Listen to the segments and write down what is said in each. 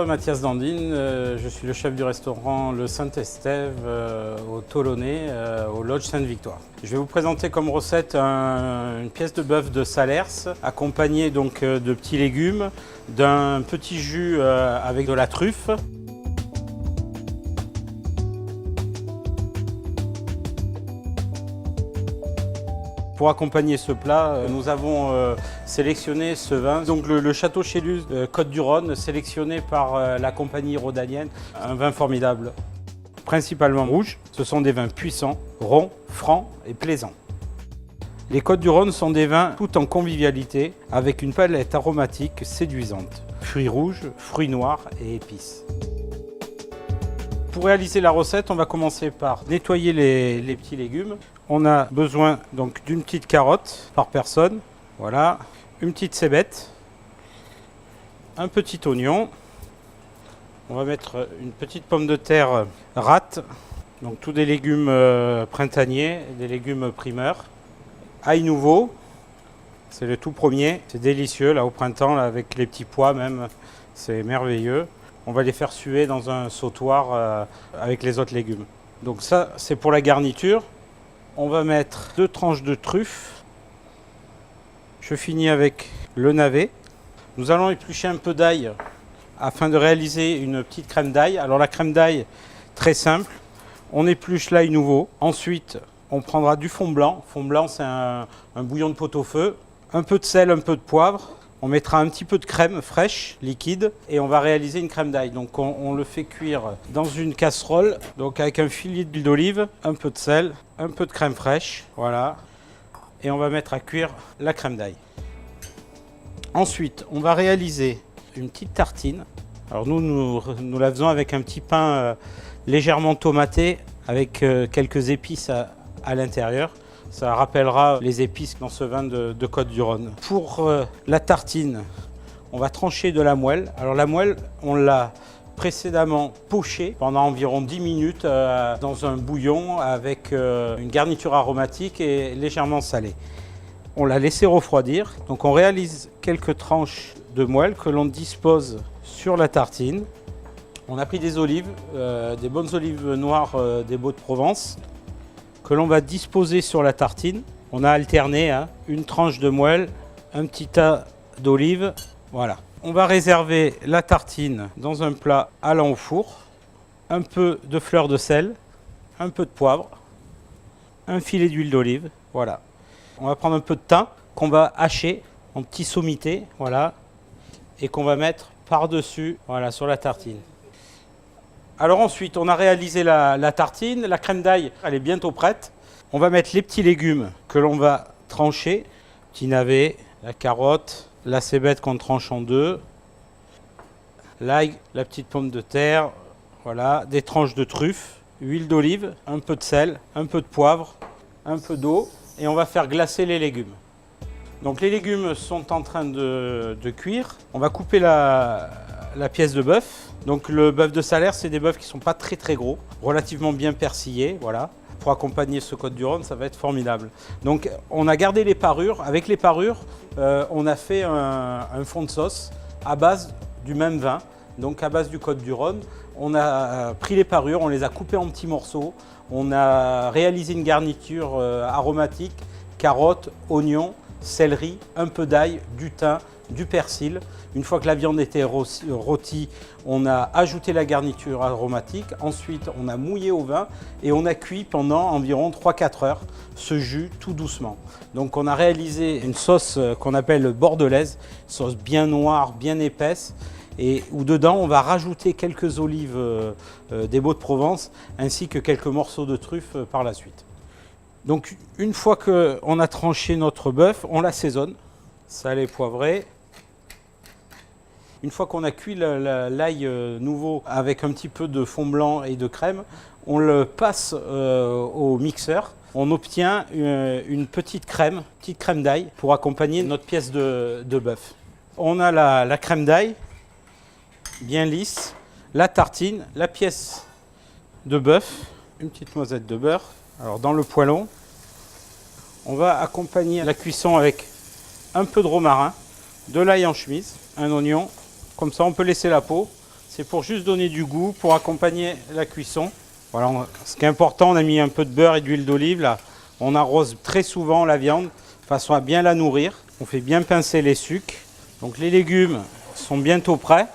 Mathias Dandine, je suis le chef du restaurant Le Saint-Estève au Tolonnais, au Lodge Sainte-Victoire. Je vais vous présenter comme recette une pièce de bœuf de Salers, accompagnée donc de petits légumes, d'un petit jus avec de la truffe. Pour accompagner ce plat, nous avons sélectionné ce vin, donc le Château Chélusse Côtes-du-Rhône, sélectionné par la compagnie rhodanienne, un vin formidable. Principalement rouge, ce sont des vins puissants, ronds, francs et plaisants. Les Côtes-du-Rhône sont des vins tout en convivialité, avec une palette aromatique séduisante. Fruits rouges, fruits noirs et épices. Pour réaliser la recette, on va commencer par nettoyer les petits légumes. On a besoin donc d'une petite carotte par personne, voilà, une petite cébette, un petit oignon. On va mettre une petite pomme de terre rate, donc tous des légumes printaniers, des légumes primeurs. Ail nouveau, c'est le tout premier, c'est délicieux là au printemps là, avec les petits pois même, c'est merveilleux. On va les faire suer dans un sautoir avec les autres légumes. Donc ça, c'est pour la garniture. On va mettre 2 tranches de truffe. Je finis avec le navet. Nous allons éplucher un peu d'ail afin de réaliser une petite crème d'ail. Alors la crème d'ail, très simple. On épluche l'ail nouveau. Ensuite, on prendra du fond blanc. Fond blanc, c'est un bouillon de pot-au-feu. Un peu de sel, un peu de poivre. On mettra un petit peu de crème fraîche, liquide, et on va réaliser une crème d'ail. Donc on le fait cuire dans une casserole, donc avec un filet d'huile d'olive, un peu de sel, un peu de crème fraîche, voilà. Et on va mettre à cuire la crème d'ail. Ensuite, on va réaliser une petite tartine. Alors nous la faisons avec un petit pain légèrement tomaté, avec quelques épices à l'intérieur. Ça rappellera les épices dans ce vin de Côtes-du-Rhône. Pour la tartine, on va trancher de la moelle. Alors la moelle, on l'a précédemment pochée pendant environ 10 minutes dans un bouillon avec une garniture aromatique et légèrement salée. On l'a laissé refroidir. Donc on réalise quelques tranches de moelle que l'on dispose sur la tartine. On a pris des olives, des bonnes olives noires des Baux-de-Provence, que l'on va disposer sur la tartine. On a alterné une tranche de moelle, un petit tas d'olives, voilà. On va réserver la tartine dans un plat allant au four, un peu de fleur de sel, un peu de poivre, un filet d'huile d'olive, voilà. On va prendre un peu de thym qu'on va hacher en petits sommités, voilà, et qu'on va mettre par-dessus, voilà, sur la tartine. Alors ensuite, on a réalisé la tartine, la crème d'ail, elle est bientôt prête. On va mettre les petits légumes que l'on va trancher. Petit navet, la carotte, la cébette qu'on tranche en 2, l'ail, la petite pomme de terre, voilà, des tranches de truffe, huile d'olive, un peu de sel, un peu de poivre, un peu d'eau et on va faire glacer les légumes. Donc les légumes sont en train de cuire. On va couper la pièce de bœuf. Donc le bœuf de Salers, c'est des bœufs qui ne sont pas très gros, relativement bien persillés, voilà. Pour accompagner ce Côtes-du-Rhône, ça va être formidable. Donc on a gardé les parures. Avec les parures, on a fait un fond de sauce à base du même vin, donc à base du Côtes-du-Rhône. On a pris les parures, on les a coupées en petits morceaux. On a réalisé une garniture aromatique, carottes, oignons, céleri, un peu d'ail, du thym, du persil. Une fois que la viande était rôtie, on a ajouté la garniture aromatique. Ensuite, on a mouillé au vin et on a cuit pendant environ 3-4 heures ce jus tout doucement. Donc on a réalisé une sauce qu'on appelle bordelaise, sauce bien noire, bien épaisse, et où dedans on va rajouter quelques olives des Baux-de-Provence ainsi que quelques morceaux de truffe par la suite. Donc une fois qu'on a tranché notre bœuf, on l'assaisonne, salé, poivré. Une fois qu'on a cuit l'ail nouveau avec un petit peu de fond blanc et de crème, on le passe au mixeur. On obtient une petite crème d'ail pour accompagner notre pièce de bœuf. On a la crème d'ail bien lisse, la tartine, la pièce de bœuf, une petite noisette de beurre. Alors dans le poêlon, on va accompagner la cuisson avec un peu de romarin, de l'ail en chemise, un oignon. Comme ça, on peut laisser la peau. C'est pour juste donner du goût, pour accompagner la cuisson. Voilà, ce qui est important, on a mis un peu de beurre et d'huile d'olive là. On arrose très souvent la viande de façon à bien la nourrir. On fait bien pincer les sucs. Donc les légumes sont bientôt prêts.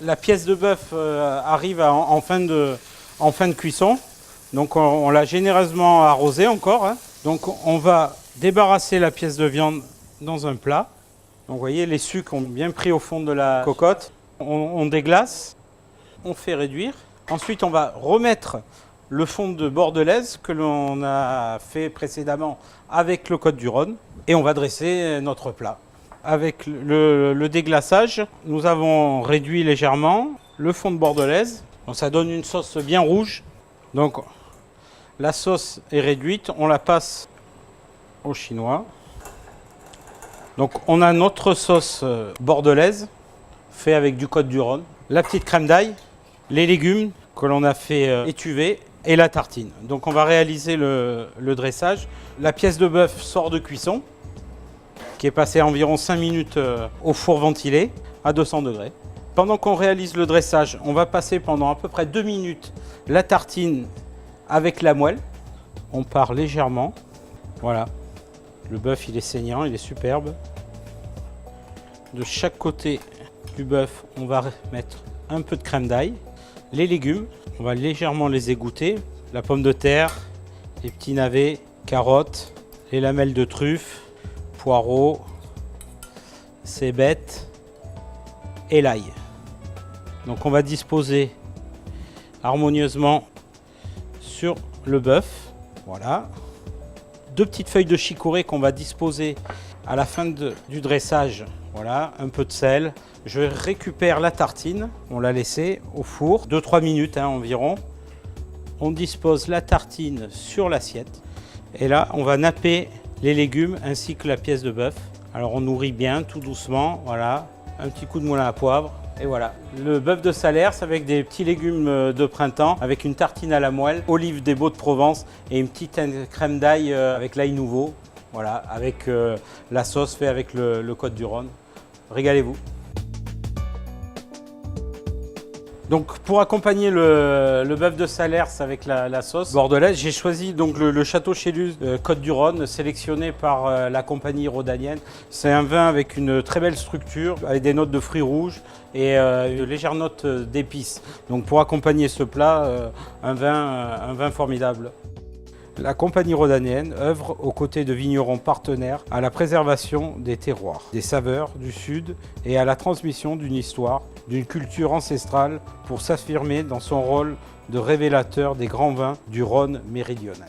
La pièce de bœuf arrive en fin de cuisson. Donc on l'a généreusement arrosée encore. Hein. Donc on va débarrasser la pièce de viande dans un plat. Donc vous voyez, les sucs ont bien pris au fond de la cocotte. On déglace, on fait réduire. Ensuite, on va remettre le fond de bordelaise que l'on a fait précédemment avec le Côtes du Rhône. Et on va dresser notre plat. Avec le déglaçage, nous avons réduit légèrement le fond de bordelaise. Donc ça donne une sauce bien rouge. Donc la sauce est réduite, on la passe au chinois. Donc on a notre sauce bordelaise, fait avec du Côtes du Rhône, la petite crème d'ail, les légumes que l'on a fait étuver et la tartine. Donc on va réaliser le dressage. La pièce de bœuf sort de cuisson, qui est passée environ 5 minutes au four ventilé à 200 degrés. Pendant qu'on réalise le dressage, on va passer pendant à peu près 2 minutes la tartine avec la moelle. On part légèrement. Voilà. Le bœuf, il est saignant, il est superbe. De chaque côté du bœuf, on va mettre un peu de crème d'ail. Les légumes, on va légèrement les égoutter. La pomme de terre, les petits navets, carottes, les lamelles de truffe, poireaux, cébettes et l'ail. Donc on va disposer harmonieusement sur le bœuf. Voilà. 2 petites feuilles de chicorée qu'on va disposer à la fin du dressage. Voilà, un peu de sel. Je récupère la tartine, on l'a laissée au four, 2-3 minutes environ. On dispose la tartine sur l'assiette. Et là, on va napper les légumes ainsi que la pièce de bœuf. Alors on nourrit bien, tout doucement, voilà. Un petit coup de moulin à poivre. Et voilà, le bœuf de Salers avec des petits légumes de printemps, avec une tartine à la moelle, olives des Baux de Provence et une petite crème d'ail avec l'ail nouveau. Voilà, avec la sauce faite avec le Côtes du Rhône. Régalez-vous. Donc pour accompagner le bœuf de Salers avec la sauce bordelaise, j'ai choisi donc le Château Chélieu Côtes du Rhône, sélectionné par la compagnie rhodanienne. C'est un vin avec une très belle structure, avec des notes de fruits rouges et une légère note d'épices. Donc pour accompagner ce plat, un vin formidable. La compagnie rhodanienne œuvre aux côtés de vignerons partenaires à la préservation des terroirs, des saveurs du Sud et à la transmission d'une histoire, d'une culture ancestrale pour s'affirmer dans son rôle de révélateur des grands vins du Rhône méridional.